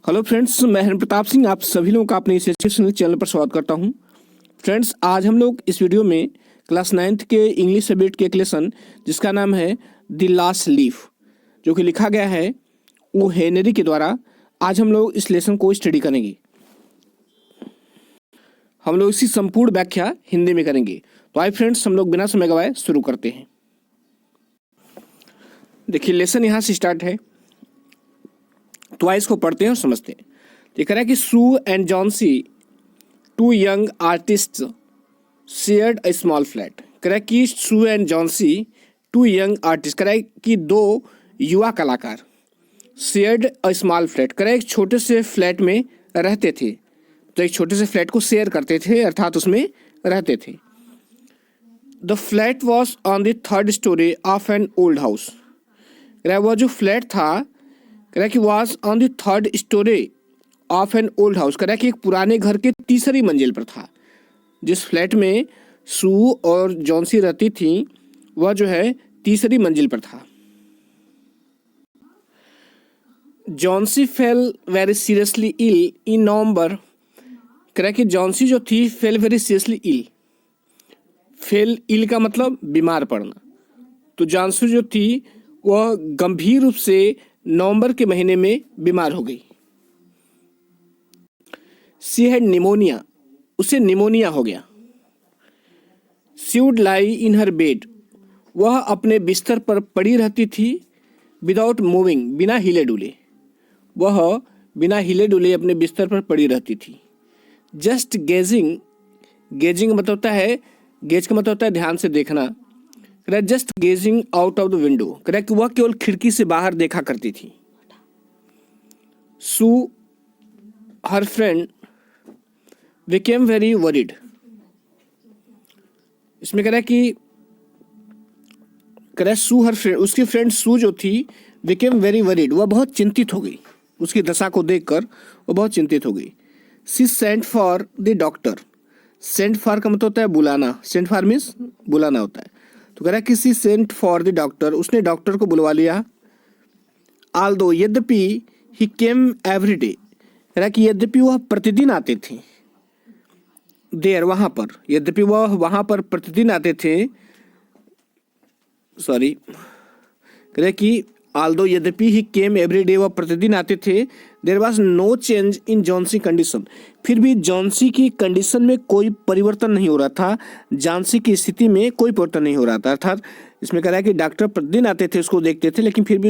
Hello friends, मैं हरिन प्रताप सिंह आप सभी लोगों का अपने इस एजुकेशनल चैनल पर स्वागत करता हूं। फ्रेंड्स, आज हम लोग इस वीडियो में क्लास 9th के इंग्लिश सब्जेक्ट के एक लेसन जिसका नाम है द लास्ट लीफ, जो कि लिखा गया है वो हेनरी के द्वारा, आज हम लोग इस लेसन को स्टडी करेंगे। हम लोग इसकी संपूर्ण व्याख्या हिंदी में करेंगे। तो आइए फ्रेंड्स, हम लोग बिना समय गवाए शुरू करते हैं। देखिए, लेसन यहाँ से स्टार्ट है, तो आइए इसको पढ़ते हैं और समझते हैं। ये कह रहा है कि Sue and Johnsy, two young artist, shared a small flat. कह रहा है कि Sue and Johnsy, two young artist, कह रहा है कि दो युवा कलाकार, शेयर्ड अ स्मॉल फ्लैट, कह रहा है एक छोटे से फ्लैट में रहते थे। तो एक छोटे से फ्लैट को शेयर करते थे, अर्थात उसमें रहते थे। The flat was on the third story of an old house. कह रहा है वह जो फ्लैट था, कह रहा है कि was on the third story of an old house, कह रहा है कि एक पुराने घर के तीसरी मंजिल पर था। जिस फ्लैट में सू और जॉन्सी रहती थी वह जो है तीसरी मंजिल पर था। Johnsy fell very seriously ill in November. कह रहा है कि जॉन्सी जो थी fell very seriously ill. Fell ill का मतलब बीमार पड़ना। तो जॉन्सी जो थी वह गंभीर रूप से नवंबर के महीने में बीमार हो गई। सी हैड निमोनिया, उसे निमोनिया हो गया। सी would lie in her bed, वह अपने बिस्तर पर पड़ी रहती थी। विदाउट मूविंग, बिना हिले डुले, वह बिना हिले डुले अपने बिस्तर पर पड़ी रहती थी। जस्ट गेजिंग, गेजिंग मतलब होता है, गेज का मतलब होता है ध्यान से देखना। Correct, just gazing out of the window, correct वह केवल खिड़की से बाहर देखा करती थी। Sue her friend became very worried। इसमें कह रहा है कि कह रहा है सू हर फ्रेंड, उसकी फ्रेंड सू जो थी became very worried, वह बहुत चिंतित हो गई। उसकी दशा को देखकर वह बहुत चिंतित हो गई। She sent for the doctor. Sent for का मतलब होता है बुलाना, सेंट फॉर मीन्स बुलाना होता है। तो कह रहा है कि सी सेंट फॉर द डॉक्टर, उसने डॉक्टर को बुलवा लिया। ऑल्दो, यद्यपि ही केम एवरी डे, कह रहा है कि यद्यपि वह प्रतिदिन आते थे। देर, वहाँ पर, यद्यपि वह वहाँ पर प्रतिदिन आते थे। सॉरी, कह रहे कि आल्दो यद्यपि ही केम एवरी डे, वह प्रतिदिन आते थे। There was no change in Johnsy condition, फिर भी जॉन्सी की कंडीशन में कोई परिवर्तन नहीं हो रहा था। जॉन्सी की स्थिति में कोई परिवर्तन नहीं हो रहा था। अर्थात इसमें कह रहा है कि डॉक्टर प्रतिदिन आते थे, उसको देखते थे, लेकिन फिर भी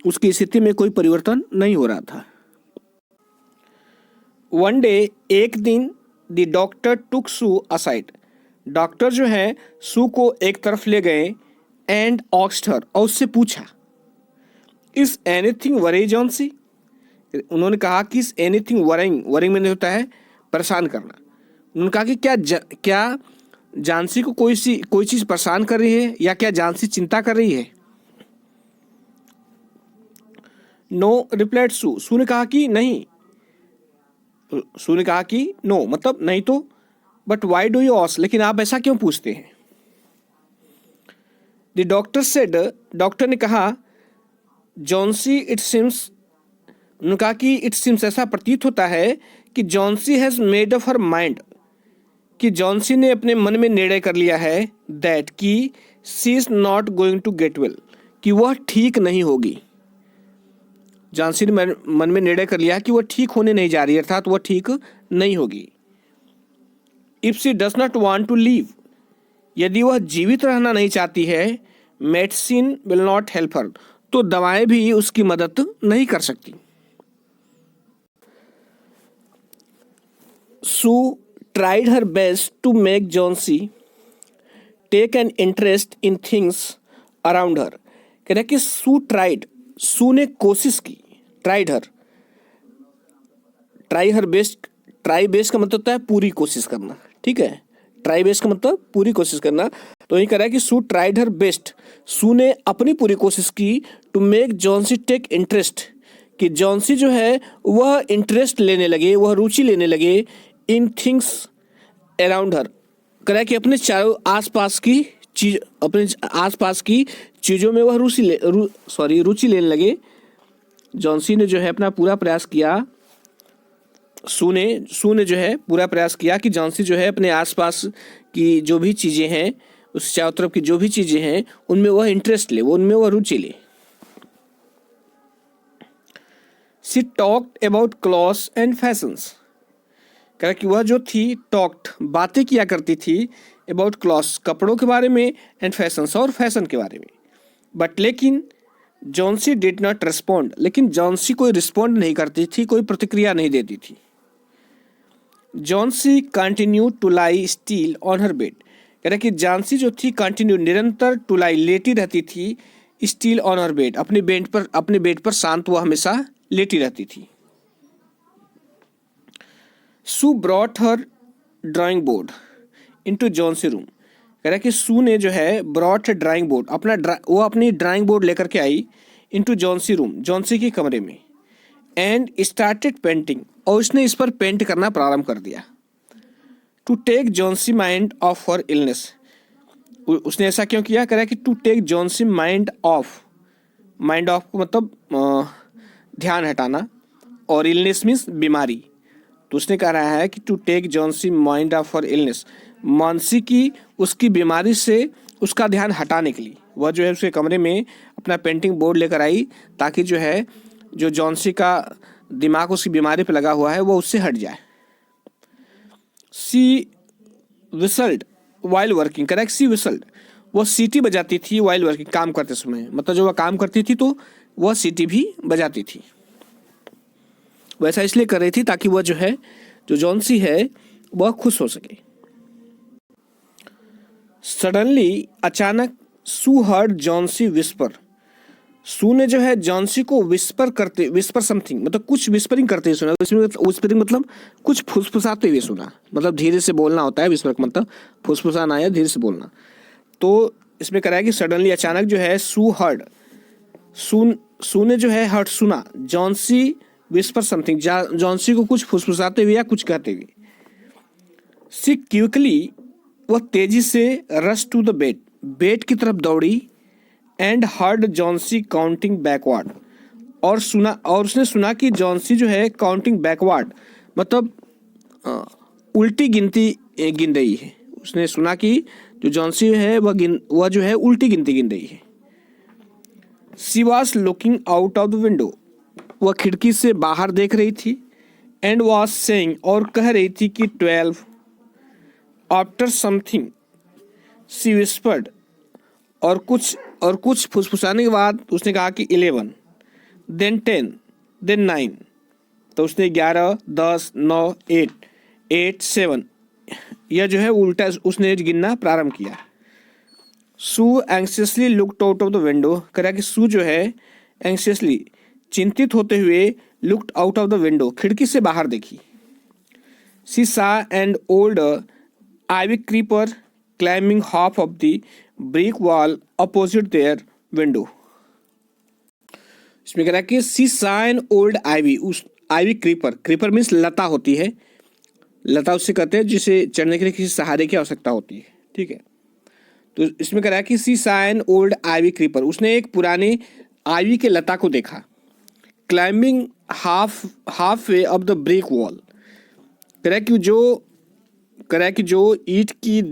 उसकी स्थिति में कोई परिवर्तन नहीं हो रहा था। वन डे, एक दिन, the doctor took Sue aside, doctor जो है सू को एक तरफ ले गए। एंड आस्क्ड हर, और उससे पूछा, इज एनीथिंग वरी जॉन्सी। उन्होंने कहा कि इज एनीथिंग वरिंग, वरिंग में होता है परेशान करना। उन्होंने कहा कि क्या जॉन्सी को कोई चीज़ परेशान कर रही है, या क्या जॉन्सी चिंता कर रही है। नो रिप्लाइड सू, सू ने कहा कि नहीं। सू ने कहा कि नो मतलब नहीं तो, but why do you ask, लेकिन आप ऐसा क्यों पूछते हैं। द डॉक्टर सेड, डॉक्टर ने कहा, जॉन्सी इट सिम्स, उन्होंने कहा कि इट सिम्स, ऐसा प्रतीत होता है कि Johnsy has made up her mind, कि जॉन्सी ने अपने मन में निर्णय कर लिया है। दैट, कि she is not going to get well, कि वह ठीक नहीं होगी। जॉन्सी ने मन में निर्णय कर लिया कि वह ठीक होने नहीं जा रही, अर्थात वह ठीक नहीं होगी। If she does not want to live, यदि वह जीवित रहना नहीं चाहती है, medicine will not help her, तो दवाएं भी उसकी मदद नहीं कर सकती। Sue tried her best to make Johnsy take an interest in things around her. कह रहा है कि सू ट्राइड, सू ने कोशिश की। Tried her, try her best, try best का मतलब होता है पूरी कोशिश करना, ठीक है। ट्राई बेस्ट का मतलब पूरी कोशिश करना। तो यही कह रहा है कि सू ट्राइड हर बेस्ट, सू ने अपनी पूरी कोशिश की। To make Johnsy take interest, कि जॉन्सी जो है वह इंटरेस्ट लेने लगे, वह रुचि लेने लगे। इन थिंग्स अराउंड हर, कह रहा है कि अपने चारों आसपास की चीज, अपने आसपास की चीज़ों में वह रुचि लेने लगे। जॉन्सी ने जो है अपना पूरा प्रयास किया, सू ने जो है पूरा प्रयास किया कि जॉन्सी जो है अपने आसपास की जो भी चीज़ें हैं, उस चारों तरफ की जो भी चीज़ें हैं उनमें वह इंटरेस्ट ले, वो उनमें वह रुचि ले। She talked about clothes and fashions, कह कि वह जो थी टॉक्ड बातें किया करती थी, अबाउट क्लॉथ्स कपड़ों के बारे में, एंड फैशंस और फैशन के बारे में। बट लेकिन जॉन्सी डिड नॉट रिस्पॉन्ड, लेकिन जॉन्सी कोई रिस्पॉन्ड नहीं करती थी, कोई प्रतिक्रिया नहीं देती थी। Johnsy continue to lie still on her bed, कह रहा कि जॉन्सी जो थी कंटिन्यू निरंतर टू लाई लेटी रहती थी, स्टिल ऑन हर बेड अपने बेड पर शांत वह हमेशा लेटी रहती थी। Sue brought her drawing board into Johnsy room, कह रहा कि सू ने जो है ब्रॉट ड्राइंग बोर्ड वो अपनी ड्राइंग बोर्ड लेकर के आई इनटू जॉन्सी रूम, जॉन्सी के कमरे में, एंड स्टार्टेड पेंटिंग और उसने इस पर पेंट करना प्रारंभ कर दिया। To take Johnsy mind off her illness, उसने ऐसा क्यों किया, कह रहा कि to take Johnsy mind off को मतलब ध्यान हटाना, और इलनेस मीन्स बीमारी, तो उसने कह रहा है कि to take Johnsy mind off her illness, मानसी की उसकी बीमारी से उसका ध्यान हटाने के लिए वह जो है उसके कमरे में अपना पेंटिंग बोर्ड लेकर आई, ताकि जो है जो जॉन्सी का दिमाग उसकी बीमारी पर लगा हुआ है वो उससे हट जाए। सी विसल्ड वाइल वर्किंग, करेक्ट, सी विसल्ड, वह सीटी बजाती थी वाइल वर्किंग, काम करते समय, मतलब जब वह काम करती थी तो वह सीटी भी बजाती थी। वैसा इसलिए कर रही थी ताकि वह जो है जो जॉन्सी है वह खुश हो सके। सडनली अचानक सू हर्ड जॉन्सी विस्पर, सू ने जो है जॉन्सी को विस्पर समथिंग मतलब कुछ विस्परिंग करते हुए सुना। विस्परिंग मतलब कुछ फुसफुसाते हुए सुना, मतलब धीरे से बोलना होता है विस्पर मतलब फुसफुसाना या धीरे से बोलना। तो इसमें कह रहा है कि सडनली अचानक जो है सू हर्ड, सू ने जो है हर्ड सुना जॉन्सी विस्पर समथिंग, जॉन्सी को कुछ फुसफुसाते हुए या कुछ कहते हुए। सी क्विकली, वह तेजी से रश टू द बेड की तरफ दौड़ी, and heard Johnsy counting backward, और उसने सुना कि जॉन्सी जो है काउंटिंग बैकवर्ड मतलब उल्टी गिनती गिन रही है। उसने सुना कि जो जॉन्सी है वह जो है उल्टी गिनती गिन रही है। She was looking out of the window, वह खिड़की से बाहर देख रही थी, एंड वॉज सेइंग, और कह रही थी कि 12, आफ्टर समथिंग सी विस्पर्ड, और कुछ फुसफुसाने के बाद उसने कहा कि 11, देन 10, देन 9, तो उसने 11, 10, 9, 8, 7 यह जो है उल्टा उसने गिनना प्रारंभ किया। Sue anxiously looked out of the window, कह रहा कि सू जो है एंक्सियसली चिंतित होते हुए looked out of the window खिड़की से बाहर देखी। She saw and old ivy creeper climbing half of the brick wall opposite their window. इसमें कह रहा है कि she saw and old ivy, उस आइवी क्रीपर मीन्स लता होती है, लता उससे कहते हैं जिसे चढ़ने के लिए किसी सहारे की आवश्यकता होती है, ठीक है। तो इसमें कह रहा है कि she saw and old ivy creeper, उसने एक पुराने आइवी के लता को देखा। Climbing half way of the brick wall, कह रहा है कि जो ईंट की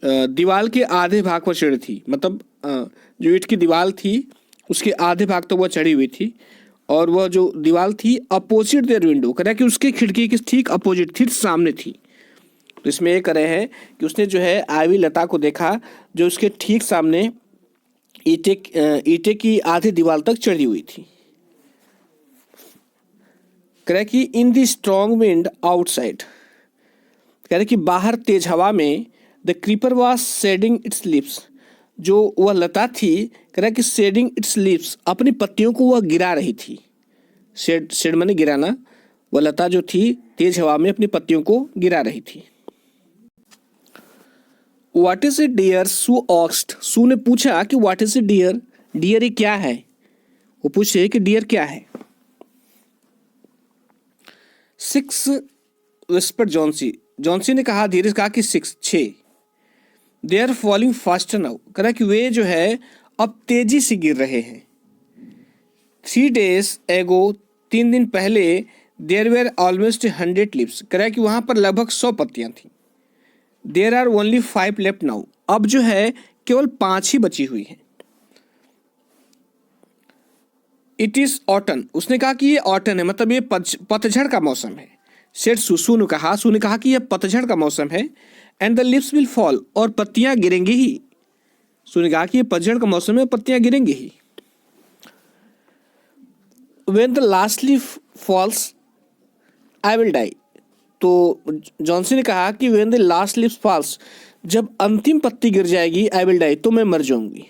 दीवार के आधे भाग पर चढ़ी थी, मतलब जो ईंट की दीवार थी उसके आधे भाग तो वह चढ़ी हुई थी, और वह जो दीवार थी अपोजिट देयर विंडो, कह रहा है कि उसके खिड़की के ठीक अपोजिट थी, सामने थी। तो इसमें ये कह रहे हैं कि उसने जो है आइवी लता को देखा जो उसके ठीक सामने ईंटे की आधी दीवार तक चढ़ी हुई थी। कह रहा है कि in the strong wind outside, कह रहा है कि बाहर तेज हवा में the creeper was shedding its leaves, जो वह लता थी, कह रहा है कि शेडिंग इट्स लिप्स अपनी पत्तियों को वह गिरा रही थी। शेड माने गिराना, वह लता जो थी तेज हवा में अपनी पत्तियों को गिरा रही थी। What is a dear, Sue asked, Sue ने पूछा कि what is a dear, dear ये क्या है, वो पूछे कि डियर क्या है। 6 विस्पर जॉन्सी ने कहा, धीरे से कहा कि 6 they are falling faster now, कह रहा कि वे जो है अब तेजी से गिर रहे हैं। 3 days ago, 3 दिन पहले, देयर वेर ऑलमोस्ट 100 लिप्स, कह रहा है कि वहाँ पर लगभग 100 पत्तियाँ थीं. There are only 5 left now, अब जो है केवल 5 ही बची हुई हैं. इट इज़ ऑटन, उसने कहा कि ये ऑटन है, मतलब ये पतझड़ का मौसम है. सेड सू ने कहा कि यह पतझड़ का मौसम है. And the lips will fall, और पत्तियाँ गिरेंगी ही. सू ने कहा कि ये पतझड़ का मौसम है, पत्तियाँ गिरेंगी ही. When the last leaf falls, I will die. तो जॉनसन ने कहा कि when the last leaf falls, जब अंतिम पत्ती गिर जाएगी, I will die, तो मैं मर जाऊंगी.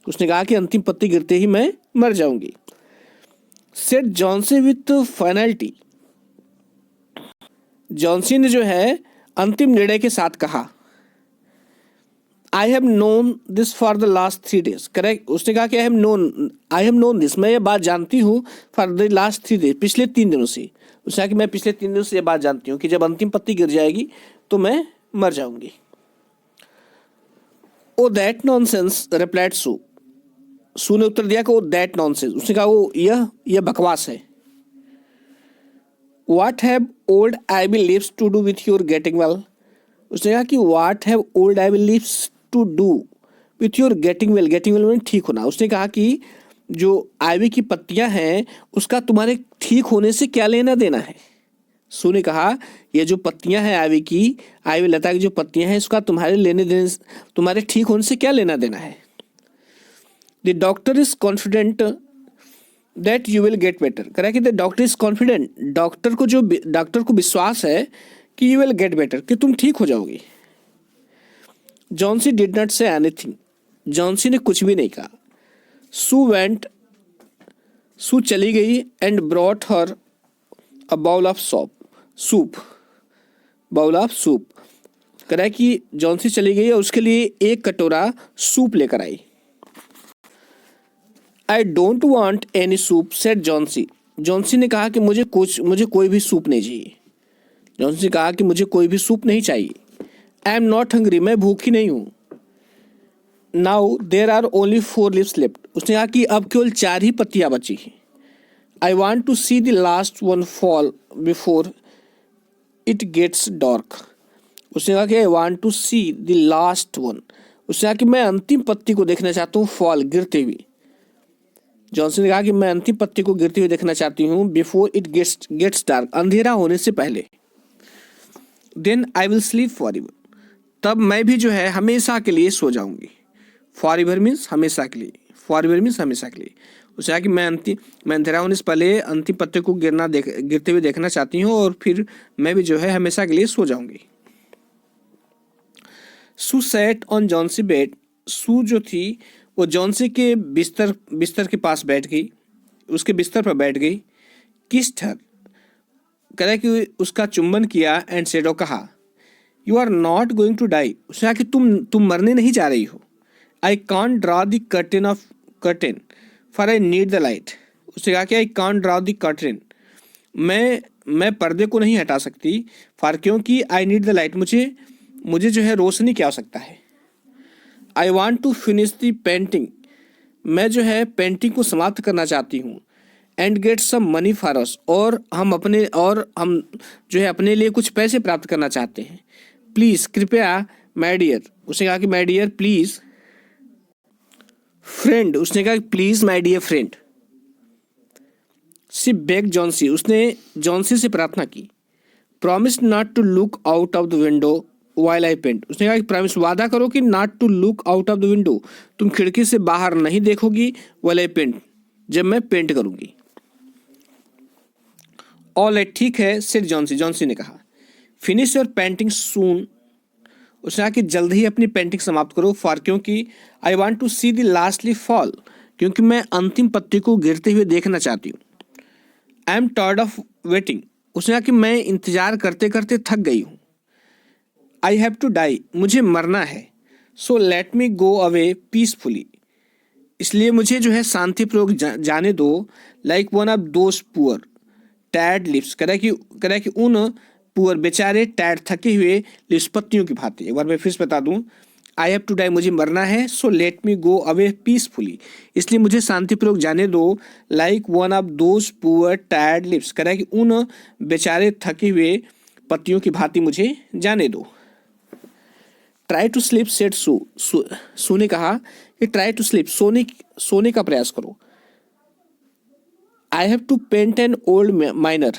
उसने कहा कि अंतिम पत्ती गिरते ही मैं मर जाऊंगी. Said Johnson with finality, Johnson ने जो है अंतिम निर्णय के साथ कहा. I have known this for the last 3 days, correct. उसने कहा कि आई हैव नोन दिस, मैं ये बात जानती हूँ फॉर द लास्ट 3 days, पिछले 3 दिनों से. उसने कहा कि मैं पिछले 3 दिनों से ये बात जानती हूँ कि जब अंतिम पत्ती गिर जाएगी तो मैं मर जाऊंगी. ओ दैट नॉनसेंस, रिप्लाइड सू. सू ने उत्तर दिया कि वो दैट नॉनसेंस, उसने कहा वो यह बकवास है. What have old ivy leaves to do with your getting well. उसने कहा कि what have old ivy leaves to do with your getting well. Getting well में ठीक होना. उसने कहा कि जो आइवी की पत्तियां हैं उसका तुम्हारे ठीक होने से क्या लेना देना है. सू ने कहा ये जो पत्तियां हैं आइवी लता की जो पत्तियां हैं, इसका तुम्हारे लेने देने, तुम्हारे ठीक होने से क्या लेना देना है. The doctor is confident that you will get better. कह रहा है कि the doctor is confident, doctor को विश्वास है कि यू विल गेट बेटर, कि तुम ठीक हो जाओगी. Johnsy did not say anything, Johnsy ने कुछ भी नहीं कहा. सू चली गई and brought her a bowl of soup. कह रहा है कि जॉनसी चली गई और उसके लिए एक कटोरा सूप लेकर आई. I don't want any soup, said Johnsy. Johnsy ने कहा कि मुझे कोई भी सूप नहीं चाहिए. जॉनसी ने कहा कि मुझे कोई भी सूप नहीं चाहिए. आई एम नॉट हंग्री, मैं भूखी नहीं हूँ. Now there are only 4 leaves left. उसने कहा कि अब केवल 4 ही पत्तियाँ बची हैं. I want to see the last one fall before it gets dark. उसने कहा कि I want to see the last one. उसने कहा कि मैं अंतिम पत्ती को देखना चाहता हूँ फॉल, गिरते हुए. जॉनसन ने कहा कि मैं अंतिम पत्ती को गिरते हुए देखना चाहती हूँ बिफोर इट गेट्स डार्क, अंधेरा होने से पहले. Then I will sleep forever, तब मैं भी जो है हमेशा के लिए सो जाऊंगी. फॉर एवर मीन्स हमेशा के लिए, फॉर एवर मीन्स हमेशा के लिए. उसने कहा कि मैं अंधेरा होने से पहले अंतिम पत्ते को गिरते हुए देखना चाहती हूँ और फिर मैं भी जो है हमेशा के लिए सो जाऊंगी. सू सैट ऑन जॉनसी बेड. सू जो थी वो जॉनसी के बिस्तर के पास बैठ गई, उसके बिस्तर पर बैठ गई. किस्ड हर, कह रहा है कि उसका चुंबन किया. एंड सेड, और कहा you are not going to die. उसने कहा कि तुम मरने नहीं जा रही हो. I can't draw the curtain for I need the light. उसने कहा कि I can't draw the curtain, मैं पर्दे को नहीं हटा सकती, फॉर क्योंकि आई नीड द लाइट, मुझे जो है रोशनी की आवश्यकता है. I want to finish the painting, मैं जो है पेंटिंग को समाप्त करना चाहती हूँ. And get some money for us, और हम जो है अपने लिए कुछ पैसे प्राप्त करना चाहते हैं. प्लीज़, कृपया, माय डियर. उसने कहा कि माय डियर प्लीज़. फ्रेंड, उसने कहा please my dear friend. She begged Johnsy, उसने जॉनसी से प्रार्थना की. Promise not to look out of the window while I paint. उसने कहा कि प्रॉमिस, वादा करो कि not to look out of the window, तुम खिड़की से बाहर नहीं देखोगी, वाइल आई पेंट, जब मैं पेंट करूंगी. ऑल राइट, ठीक है, सेड जॉनसी ने कहा. फिनिश योर पेंटिंग सून. उसने कहा कि जल्द ही अपनी पेंटिंग समाप्त करो. फॉर क्योंकि I want to see the last leaf fall, क्योंकि मैं अंतिम पत्ती को गिरते हुए देखना चाहती हूँ. I am tired of waiting. उसने कहा कि मैं इंतजार करते करते थक गई हूँ. आई हैव टू डाई, मुझे मरना है. So let me go away peacefully, इसलिए मुझे जो है शांतिपूर्वक जाने दो. Like one of those poor टैड लिप्स. कह रहा है कि उन पुअर बेचारे टैड थके हुए लिप्स, पत्तियों की भांति. एक बार मैं फिर से बता दूं, आई हैव टू डाई, मुझे मरना है, so let me go away peacefully, इसलिए मुझे शांतिपूर्वक जाने दो, like one of those poor tired lips, कह रहा है कि उन बेचारे थके हुए पतियों की भांति मुझे जाने दो। ट्राई टू स्लीप सेट सू ने कहा कि ट्राई टू स्लीप, सोने का प्रयास करो। I have to paint an old miner,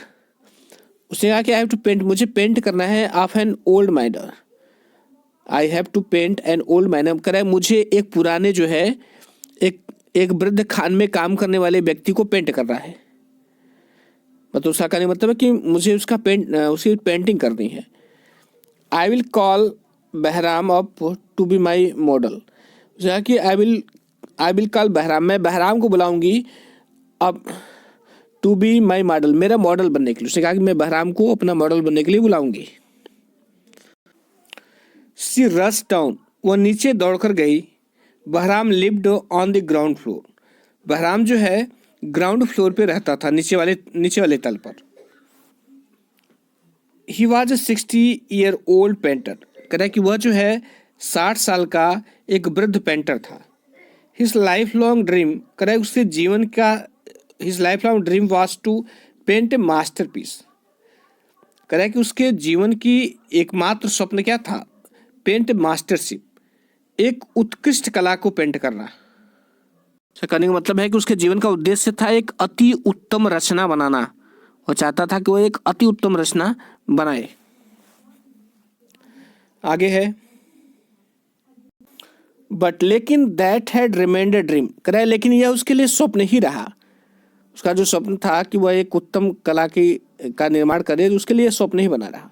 उसने कहा कि आई हैव टू पेंट, मुझे पेंट करना है of an old miner. I have to paint an old miner, कह रहा है मुझे एक पुराने जो है एक वृद्ध खान में काम करने वाले व्यक्ति को पेंट करना है। मतलब उसका कहने मतलब है कि मुझे उसकी पेंटिंग करनी है। I will call Behrman up to be my model, उसने कहा कि आई विल कॉल बहराम, मैं बहराम को बुलाऊंगी अब टू बी माई मॉडल, मेरा मॉडल बनने के लिए। उसने कहा कि मैं बहराम को अपना मॉडल बनने के लिए बुलाऊंगी। सी रश डाउन, वह नीचे दौड़कर गई। Behrman lived on the ground floor, Behrman जो है ग्राउंड फ्लोर पे रहता था, नीचे वाले तल पर। He was a 60-year-old painter, कह रहा है कि वह जो है 60 साल का एक वृद्ध पेंटर था। हिज लाइफ लॉन्ग ड्रीम, कह रहा है उसके जीवन का his lifelong dream was to paint a masterpiece, कह रहा है कि उसके जीवन की एकमात्र स्वप्न क्या था, पेंट मास्टरशिप, एक उत्कृष्ट कला को पेंट करना। कहने का मतलब है कि उसके जीवन का उद्देश्य था एक अति उत्तम रचना बनाना, वो चाहता था कि वो एक अति उत्तम रचना बनाए। आगे है, बट लेकिन that had remained a dream, कह रहा है लेकिन यह उसके लिए स्वप्न ही रहा। उसका जो स्वप्न था कि वह एक उत्तम कला का निर्माण करे, उसके लिए स्वप्न ही बना रहा।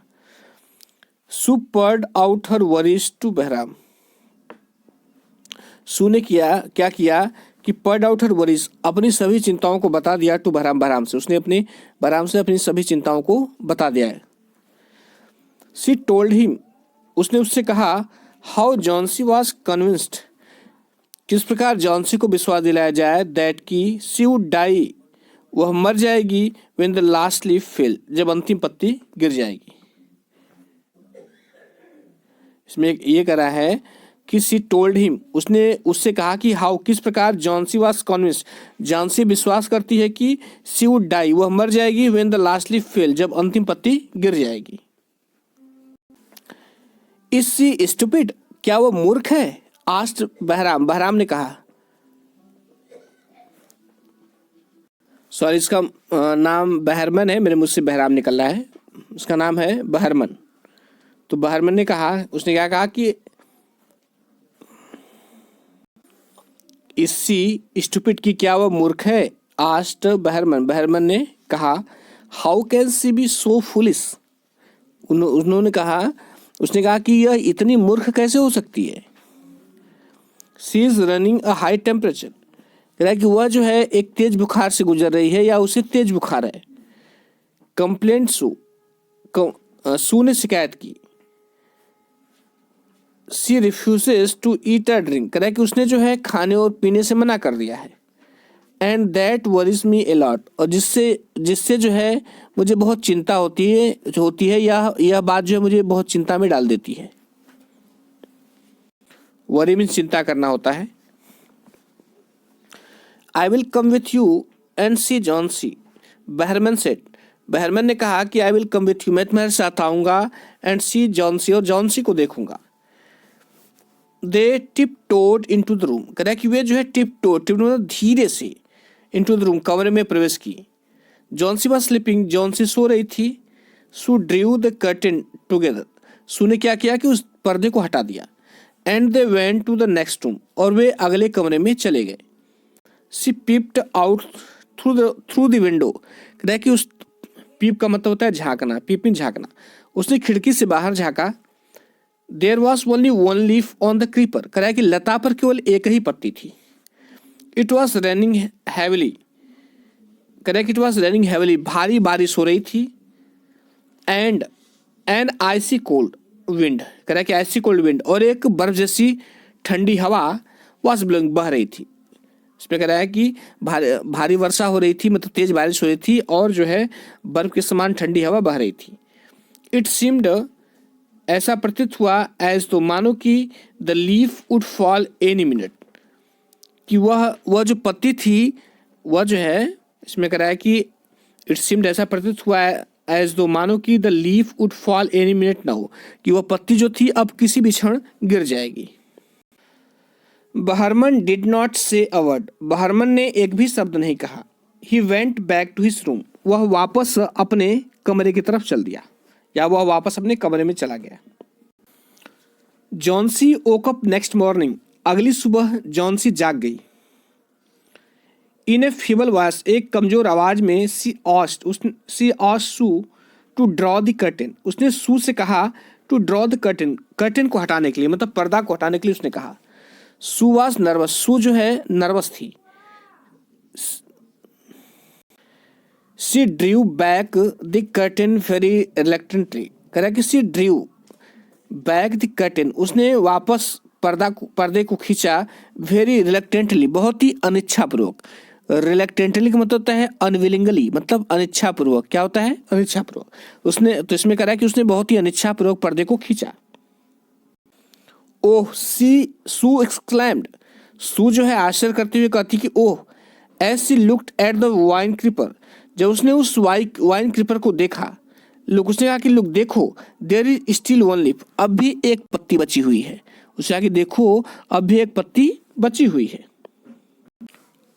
Sue poured out her worries to Behrman, Sue ने क्या किया कि पर्ड आउट हर वरीज, अपनी सभी चिंताओं को बता दिया टू बहराम से, उसने बहराम से अपनी सभी चिंताओं को बता दिया है। सी टोल्ड हिम, उसने उससे कहा हाउ जॉन्सी वॉज कन्विंस्ड, किस प्रकार जॉन्सी को विश्वास दिलाया जाए, दैट की सी वुड डाई, वह मर जाएगी, when the last leaf fail, जब अंतिम पत्ती गिर जाएगी। इसमें ये कह रहा है कि सी टोल्ड हिम, उसने उससे कहा कि हाउ, किस प्रकार जॉन्सी वॉज कन्विंस्ड, जॉन्सी विश्वास करती है कि सी वुड डाई, वह मर जाएगी, when the last leaf fail, जब अंतिम पत्ती गिर जाएगी। इज सी स्टूपिड, क्या वह मूर्ख है, आस्ट बहराम ने कहा। सॉरी, इसका नाम बहरमन है, मेरे मुझ से बहराम निकल रहा है, उसका नाम है बहरमन। तो बहरमन ने कहा, उसने क्या कहा कि इसी स्टूपिड की, क्या वह मूर्ख है, आस्ट बहरमन ने कहा। How can she be so foolish, उन्होंने कहा, उसने कहा कि यह इतनी मूर्ख कैसे हो सकती है। She is running a high temperature, कह रहा है कि वह जो है एक तेज बुखार से गुजर रही है या उसे तेज बुखार है। कंप्लेंट सू ने शिकायत की। She refuses to eat a drink, कह रहा है कि उसने जो है खाने और पीने से मना कर दिया है। And that worries me a lot, और जिससे जो है मुझे बहुत चिंता होती है यह बात जो है मुझे बहुत चिंता में डाल देती है। वरी मीन्स चिंता करना होता है। I will come with you and see Johnsy, Behrman said, Behrman ने कहा कि I will come with you, मैं तुम्हारे साथ आऊंगा, एंड सी जॉन्सी, और जॉन्सी को देखूंगा। They tiptoed into the room, कह रहा है कि वे जो है टिप मतलब धीरे से इनटू द रूम, कमरे में प्रवेश की। जॉन्सी वॉज स्लीपिंग, जॉन्सी सो रही थी। Sue drew the curtain together, Sue ने क्या किया कि उस पर्दे को हटा दिया। And they went to the next room, और वे अगले कमरे में चले गए। She peeped out through the window, कह रहा है कि उस पीप का मतलब होता है झांकना, पीपिंग झांकना। उसने खिड़की से बाहर झांका। There was only one leaf on the creeper, कह रहा है कि लता पर केवल एक ही पत्ती थी। इट वॉज रेनिंग हैविली, कह रहा है कि इट वॉज रेनिंग हैविली, भारी बारिश हो रही थी। And an icy cold wind, कह रहा है कि आइसी कोल्ड विंड, और एक बर्फ जैसी ठंडी हवा वॉज ब्लोइंग, बह रही थी। इसमें कह रहा है कि भारी वर्षा हो रही थी, मतलब तेज बारिश हो रही थी, और जो है बर्फ के समान ठंडी हवा बह रही थी। इट सीम्ड ऐसा प्रतीत हुआ एज तो मानो कि the leaf would fall any minute, कि वह जो पत्ती थी वह जो है, इसमें कह रहा है कि इट सीम्ड ऐसा प्रतीत हुआ एज दो मानो कि the leaf would fall any minute now, कि वह पत्ती जो थी अब किसी भी क्षण गिर जाएगी। बहरमन डिड नॉट से अ वर्ड, बहरमन ने एक भी शब्द नहीं कहा। He went back to his room, वह वापस अपने कमरे की तरफ चल दिया, या वह वापस अपने कमरे में चला गया। Johnsy woke up next morning, अगली सुबह जॉन्सी जाग गई। इन ए फीबल वॉइस, एक कमजोर आवाज में she asked Sue to draw the curtain, उसने सू से कहा to draw the curtain, curtain को हटाने के लिए, मतलब पर्दा को हटाने के लिए उसने कहा। सू वाज नर्वस, सू जो है नर्वस थी। She drew back the curtain very reluctantly, कह रहा कि she drew back the curtain, उसने वापस पर्दे को खींचा। वेरी रिलक्टेंटली, बहुत ही अनिच्छापूर्वक। रिलक्टेंटली का मतलब होता है अनविलिंगली, मतलब अनिच्छापूर्वक। क्या होता है? अनिच्छापूर्वक। उसने तो इसमें कह रहा है कि उसने बहुत ही अनिच्छापूर्वक पर्दे को खींचा। ओह सू एक्सक्लेम्ड, सू जो है आश्चर्य करते हुए कहती कि oh. As she looked at the vine creeper, जब उसने उस वाइन क्रीपर को देखा, लोग उसने कहा कि लोग देखो, there is still one leaf, अब भी एक पत्ती बची हुई है। उसने कहा कि देखो अब भी एक पत्ती बची हुई है।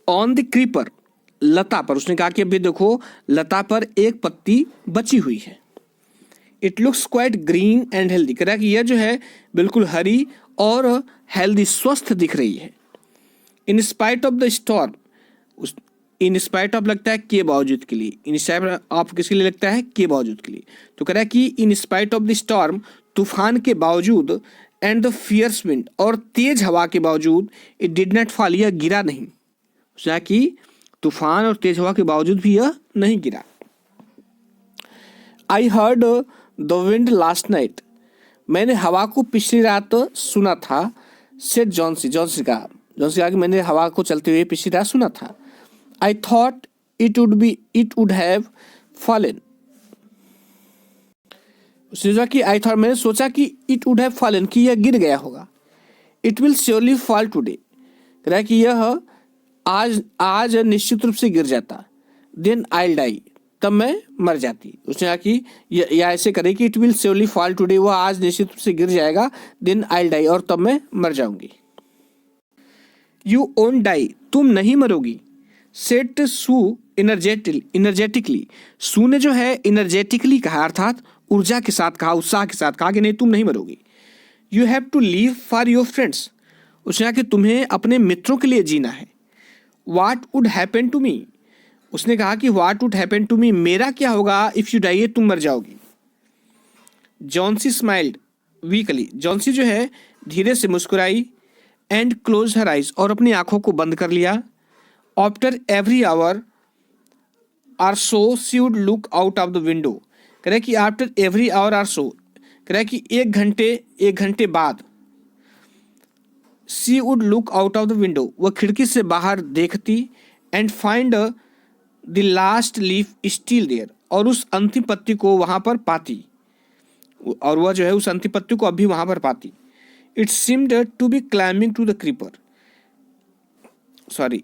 ऑन द क्रीपर, लता पर, उसने कहा कि अभी देखो लता पर एक पत्ती बची हुई है। It looks quite green and healthy, कह रहा कि यह जो है बिल्कुल हरी और हेल्दी, स्वस्थ दिख रही है। In spite of the storm, in spite of लगता है के बावजूद के लिए, इन स्पाइट ऑफ किसके लिए लगता है? के बावजूद के लिए। तो कह रहा है कि in spite of the storm, तूफान के बावजूद, एंड द फियर्स विंड, और तेज हवा के बावजूद, इट डिड नॉट फॉल, यह गिरा नहीं। उसने कहा कि तूफान और तेज हवा के बावजूद भी यह नहीं गिरा। I heard the wind last night, मैंने हवा को पिछली रात सुना था। सेड जॉन्सी कहा कि मैंने हवा को चलते हुए पिछली रात सुना था। I thought it would have fallen, उसने कहा कि मैंने सोचा कि इट वुड हैव फॉलन, कि यह गिर गया होगा। It will surely fall today, कह रहा है कि यह आज निश्चित रूप से गिर जाता। देन आई डाई, तब मैं मर जाती। उसने कहा कि यह ऐसे करे कि it will surely fall today, वह आज निश्चित रूप से गिर जाएगा। देन आई डाई, और तब मैं मर जाऊंगी। यू ओंट डाई, तुम नहीं मरोगी। सेट सू इनर्जेटिकली, सू ने जो है इनर्जेटिकली कहा, अर्थात ऊर्जा के साथ कहा, उत्साह के साथ कहा कि नहीं तुम नहीं मरोगी। You have to live for your friends, उसने कहा कि तुम्हें अपने मित्रों के लिए जीना है। What would happen to me, उसने कहा कि what would happen to me, मेरा क्या होगा इफ यू डाई, तुम मर जाओगी। जॉन्सी स्माइल्ड वीकली, जॉन्सी जो है धीरे से मुस्कुराई। एंड क्लोज हर आइज, और अपनी आंखों को बंद कर लिया। After every hour or so she would look out of the window, कह रहे कि after every hour or so, कह रहे कि एक घंटे बाद, she would look out of the window, वह खिड़की से बाहर देखती। And find the last leaf still there, और उस अंतिम पत्ती को वहां पर पाती, और वह जो है उस अंतिम पत्ती को अभी वहां पर पाती। It seemed to be climbing to the creeper,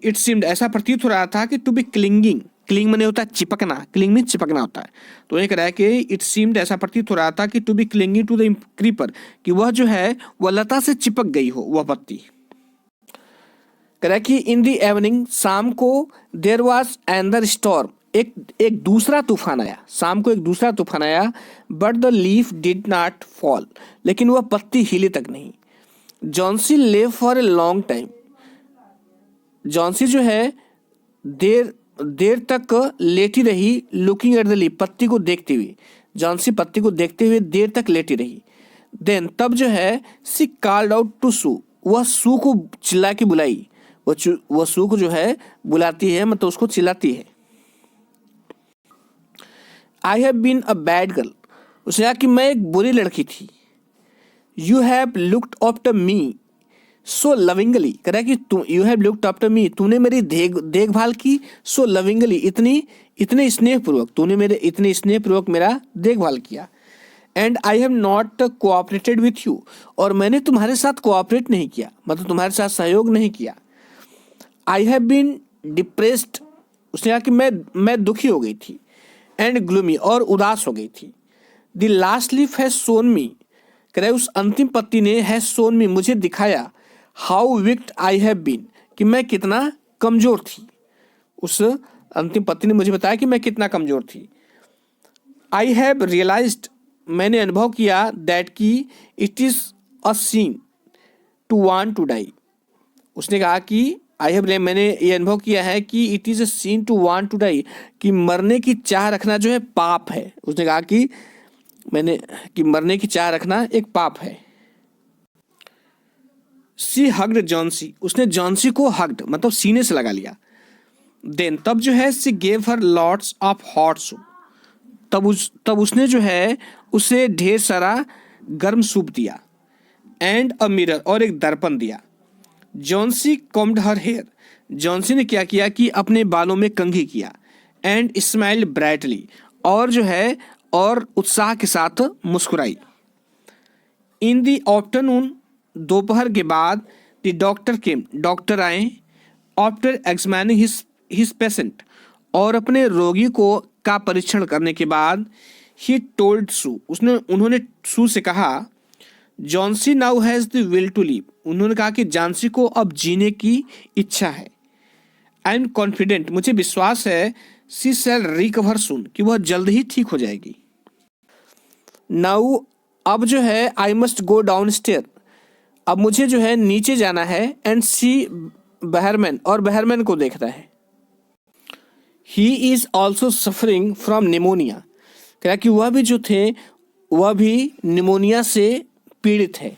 it seemed ऐसा प्रतीत हो रहा था कि टू बी क्लिंगिंग, क्लिंग माने होता है चिपकना, क्लिंग में चिपकना होता है। तो ये कह रहा है कि इट सीम्ड ऐसा प्रतीत हो रहा था कि to be clinging to the creeper, कि वह जो है वह लता से चिपक गई हो वह पत्ती। कह रहा है कि इन द इवनिंग, शाम को, देयर वाज अनदर स्टॉर्म, एक दूसरा तूफान आया, शाम को एक दूसरा तूफान आया। But the leaf did not fall, लेकिन वह पत्ती हिले तक नहीं। Johnsy live for a long time, Johnsy जो है देर तक लेटी रही। लुकिंग एट द लीफ, पत्ती को देखते हुए, जॉन्सी पत्ती को देखते हुए देर तक लेटी रही। देन तब जो है सी कॉल्ड आउट टू सू, वह सू को चिल्ला के बुलाई, वह सू को जो है बुलाती है, मतलब उसको चिल्लाती है। I have been a bad girl, उसने कहा कि मैं एक बुरी लड़की थी। You have looked after me so lovingly, कह रहा है कि you have looked after me, तूने मेरी देखभाल की। सो लविंगली, इतने स्नेहपूर्वक, तूने मेरे इतने स्नेहपूर्वक मेरा देखभाल किया। And I have not cooperated with you, और मैंने तुम्हारे साथ कोऑपरेट नहीं किया, मतलब तुम्हारे साथ सहयोग नहीं किया। आई हैव बीन डिप्रेस्ड, उसने कहा कि मैं दुखी हो गई थी। एंड ग्लूमी, और उदास हो गई थी। The last leaf has shown me, कह रहे उस अंतिम पत्ती ने हैज शोन मी, मुझे दिखाया, how weak I have been, कि मैं कितना कमजोर थी। उस अंतिम पत्ती ने मुझे बताया कि मैं कितना कमजोर थी। आई हैव रियलाइज्ड, मैंने अनुभव किया, दैट कि it is a sin to want to die. उसने कहा कि मैंने ये अनुभव किया है कि it is a sin to want to die, कि मरने की चाह रखना जो है पाप है। उसने कहा कि मरने की चाह रखना एक पाप है। सी हग्ड जॉन्सी, उसने जॉन्सी को हग्ड मतलब सीने से लगा लिया। देन, तब जो है सी gave her lots of hot soup, तब उसने जो है उसे ढेर सारा गर्म सूप दिया। एंड अ मिरर, और एक दर्पण दिया। Johnsy combed her hair, Johnsy ने क्या किया कि अपने बालों में कंघी किया। एंड स्माइल्ड ब्राइटली, और जो है और उत्साह के साथ मुस्कुराई। इन द आफ्टरनून, दोपहर के बाद, द डॉक्टर केम, डॉक्टर आए। आफ्टर एग्जामिनिंग हिज पेशेंट, और अपने रोगी को का परीक्षण करने के बाद, ही टोल्ड सू, उन्होंने सू से कहा, Johnsy now has the will to live, उन्होंने कहा कि जॉन्सी को अब जीने की इच्छा है। आई एम कॉन्फिडेंट, मुझे विश्वास है, शी शैल रिकवर सून, कि वह जल्द ही ठीक हो जाएगी। नाउ, अब जो है I must go down stair, अब मुझे जो है नीचे जाना है। एंड सी बहरमैन, और बहरमैन को देखना है। He is also suffering from pneumonia, क्या कि वह भी जो थे वह भी निमोनिया से पीड़ित है।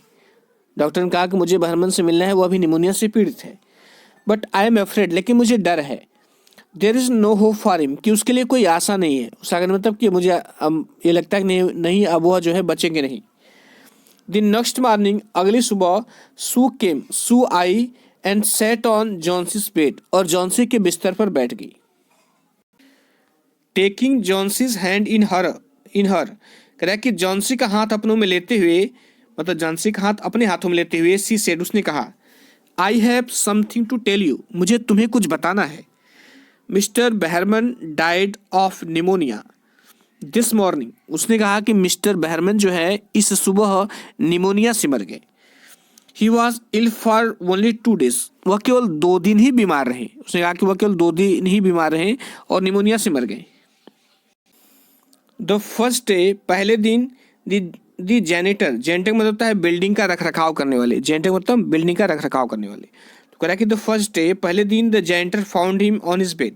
डॉक्टर ने कहा कि मुझे बहरमन से मिलना है, वह भी निमोनिया से पीड़ित है। बट आई एम अफ्रेड, लेकिन मुझे डर है। There is no hope for him, कि उसके लिए कोई आशा नहीं है। उसका मतलब कि मुझे ये लगता है कि नहीं अब वह जो है बचेंगे नहीं। द नेक्स्ट मॉर्निंग, अगली सुबह, सू आई and sat on Johnsy's bed, और जॉन्सी के बिस्तर पर बैठ गई। Taking Johnsy's hand in her कह रहा है कि जॉन्सी का हाथ अपनों में लेते हुए, मतलब जॉन्सी का हाथ अपने हाथों में लेते हुए, सी सेड, उसने कहा, I have something to tell you, मुझे तुम्हें कुछ बताना है। Mister Behrman died of pneumonia this morning, उसने कहा कि मिस्टर बहरमन जो है इस सुबह निमोनिया से मर गए। He was ill for only 2 days, वह केवल 2 दिन ही बीमार रहे। उसने कहा कि वह केवल 2 दिन ही बीमार रहे और निमोनिया से मर गए। द फर्स्ट डे, पहले दिन, दी जेनेटर का मतलब होता है बिल्डिंग का रख रखाव करने वाले, जेनेटर मतलब बिल्डिंग का रख रखाव करने वाले। तो कह रहा है कि द फर्स्ट डे, पहले दिन, the generator found him on his bed,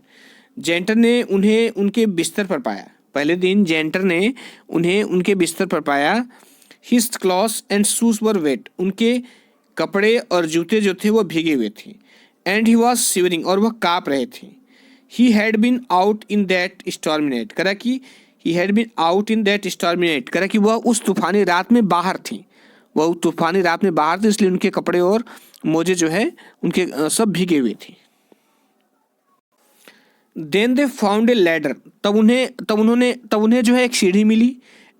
generator ने उन्हें उनके बिस्तर पर पाया। पहले दिन जेनेटर ने उन्हें उनके बिस्तर पर पाया। His clothes and shoes were wait, उनके कपड़े और जूते जो थे वो भीगे हुए थे। एंड ही वॉज शिवरिंग, और वह काँप रहे थे। He had been out in that stormy night, करा कि he had been out in that stormy night, करा कि वह उस तूफानी रात में बाहर थी। वह तूफानी रात में बाहर थे, इसलिए उनके कपड़े और मोजे जो है उनके सब भीगे हुए थे। Then they found a ladder, तब उन्हें जो है एक सीढ़ी मिली।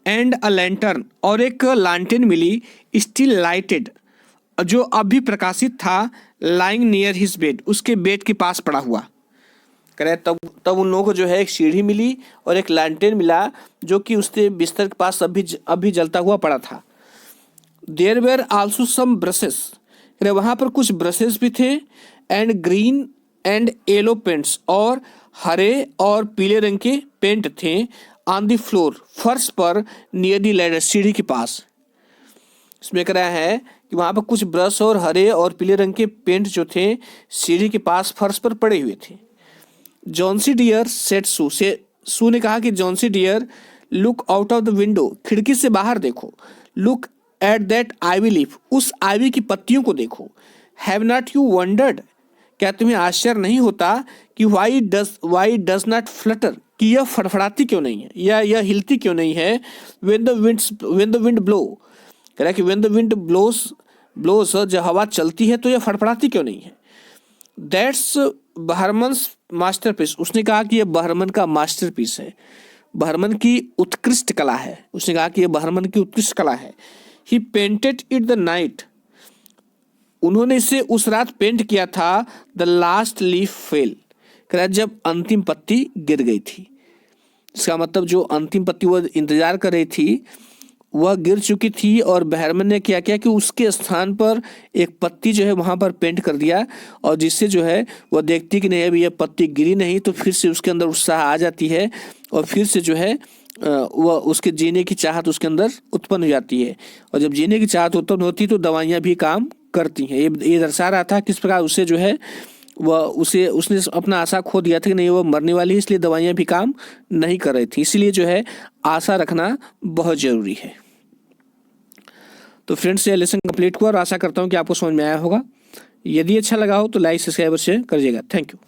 एंड अ लैंटर्न, और एक लालटेन मिली, स्टिल लाइटेड, जो अब भी प्रकाशित था, लाइंग नियर हिज बेड, उसके बेड के पास पड़ा हुआ। करें तब उन लोगों को जो है एक सीढ़ी मिली और एक लैंटर्न मिला, जो कि उसके बिस्तर के पास अभी जलता हुआ पड़ा था। There were also some brushes, वहाँ पर कुछ ब्रशेस भी थे। And green and yellow paints, और हरे और पीले रंग के पेंट थे। ऑन द फ्लोर, फर्श पर, नियर द लैडर, सीढ़ी के पास। इसमें कह रहा है कि वहाँ पर कुछ ब्रश और हरे और पीले रंग के पेंट जो थे सीढ़ी के पास फर्श पर पड़े हुए थे। जॉन्सी डियर सेट सू ने कहा कि Johnsy dear, look out of the window, खिड़की से बाहर देखो। Look at that ivy leaf, उस आईवी की पत्तियों को देखो। हैव नॉट यू वंडर्ड, क्या तुम्हें आश्चर्य नहीं होता कि वाई डज नॉट फ्लटर, कि यह फड़फड़ाती क्यों नहीं है या यह हिलती क्यों नहीं है। व्हेन द विंड ब्लो, कह रहा है कि व्हेन द विंड ब्लोस, जब हवा चलती है तो यह फड़फड़ाती क्यों नहीं है। दैट्स बहरमन्स मास्टरपीस, उसने कहा कि यह बहरमन का मास्टरपीस है। बर्मन की उत्कृष्ट कला है। उसने कहा कि ये बर्मन की उत्कृष्ट कला है। ही पेंटेड इट द नाइट, उन्होंने इसे उस रात पेंट किया था। द लास्ट लीफ फेल, कह रहा जब अंतिम पत्ती गिर गई थी। इसका मतलब जो अंतिम पत्ती वो इंतजार कर रही थी वह गिर चुकी थी, और बर्मन ने क्या किया कि उसके स्थान पर एक पत्ती जो है वहाँ पर पेंट कर दिया, और जिससे जो है वह देखती कि नहीं अभी यह पत्ती गिरी नहीं, तो फिर से उसके अंदर उत्साह आ जाती है, और फिर से जो है वह उसके जीने की चाहत उसके अंदर उत्पन्न हो जाती है। और जब जीने की चाहत उत्पन्न होती तो दवाइयाँ भी काम करती हैं। ये दर्शा रहा था किस प्रकार उसे जो है उसने अपना आशा खो दिया था कि नहीं वो मरने वाली है, इसलिए दवाइयाँ भी काम नहीं कर रही थी। इसलिए जो है आशा रखना बहुत ज़रूरी है। तो फ्रेंड्स ये लेसन कंप्लीट हुआ और आशा करता हूँ कि आपको समझ में आया होगा। यदि अच्छा लगा हो तो लाइक सब्सक्राइब शेयर करिएगा। Thank you.